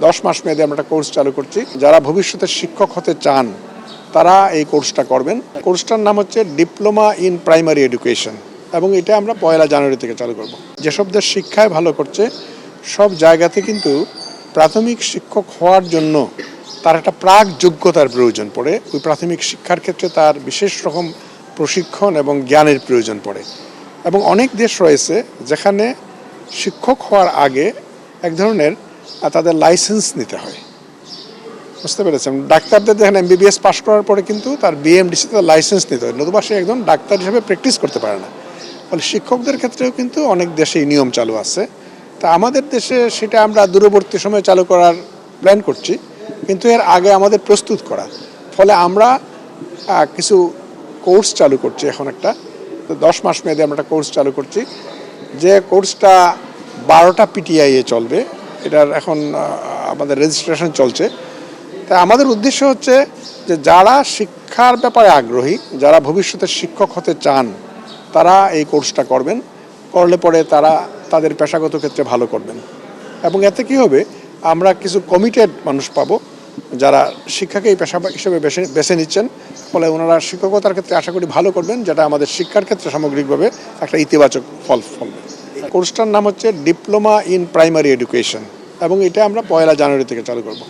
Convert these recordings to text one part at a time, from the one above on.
10 মাস মেয়াদী আমরা একটা কোর্স চালু করছি। যারা ভবিষ্যতে শিক্ষক হতে চান তারা এই কোর্সটা করবেন। কোর্সটার নাম হচ্ছে ডিপ্লোমা ইন প্রাইমারি এডুকেশন এবং এটা আমরা 1 জানুয়ারি থেকে চালু করব। যেসব দেশ শিক্ষায় ভালো করছে সব জায়গাতে কিন্তু প্রাথমিক শিক্ষক হওয়ার জন্য তার একটা প্রাক যোগ্যতার প্রয়োজন পড়ে। ওই প্রাথমিক শিক্ষার ক্ষেত্রে তার বিশেষ রকম প্রশিক্ষণ এবং জ্ঞানের প্রয়োজন পড়ে এবং অনেক দেশ রয়েছে যেখানে শিক্ষক হওয়ার আগে এক ধরনের তাদের লাইসেন্স নিতে হয়। বুঝতে পেরেছেন? ডাক্তারদের দেখেন এমবিবিএস পাস করার পরে কিন্তু তার বিএমডিসিতে লাইসেন্স নিতে হয়, নতুবা সে একজন ডাক্তার হিসেবে প্র্যাকটিস করতে পারে না। ফলে শিক্ষকদের ক্ষেত্রেও কিন্তু অনেক দেশেই নিয়ম চালু আছে। তা আমাদের দেশে সেটা আমরা দূরবর্তী সময়ে চালু করার প্ল্যান করছি, কিন্তু এর আগে আমাদের প্রস্তুত করা। ফলে আমরা কিছু কোর্স চালু করছি। এখন একটা 10 মাস মেয়াদী আমরা একটা কোর্স চালু করছি, যে কোর্সটা 12টা পিটিআইয়ে চলবে। এটার এখন আমাদের রেজিস্ট্রেশন চলছে। তা আমাদের উদ্দেশ্য হচ্ছে যে যারা শিক্ষার ব্যাপারে আগ্রহী, যারা ভবিষ্যতে শিক্ষক হতে চান তারা এই কোর্সটা করবেন। করলে পরে তারা তাদের পেশাগত ক্ষেত্রে ভালো করবেন এবং এতে কী হবে, আমরা কিছু কমিটেড মানুষ পাবো যারা শিক্ষাকে এই পেশা হিসেবে বেছে নিচ্ছেন। ফলে ওনারা শিক্ষকতার ক্ষেত্রে আশা করি ভালো করবেন, যেটা আমাদের শিক্ষার ক্ষেত্রে সামগ্রিকভাবে একটা ইতিবাচক ফল ফলবে। কোর্সটার নাম হচ্ছে ডিপ্লোমা ইন প্রাইমারি এডুকেশন এবং এটা আমরা 1 জানুয়ারি থেকে চালু করব।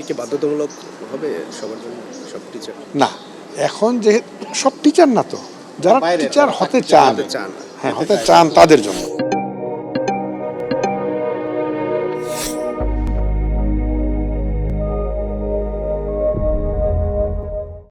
কি বাধ্যতামূলক হবে সবার জন্য, সব টিচার? না, এখন যেহেতু সব টিচার না, তো যারা টিচার হতে চান, হ্যাঁ হতে চান তাদের জন্য।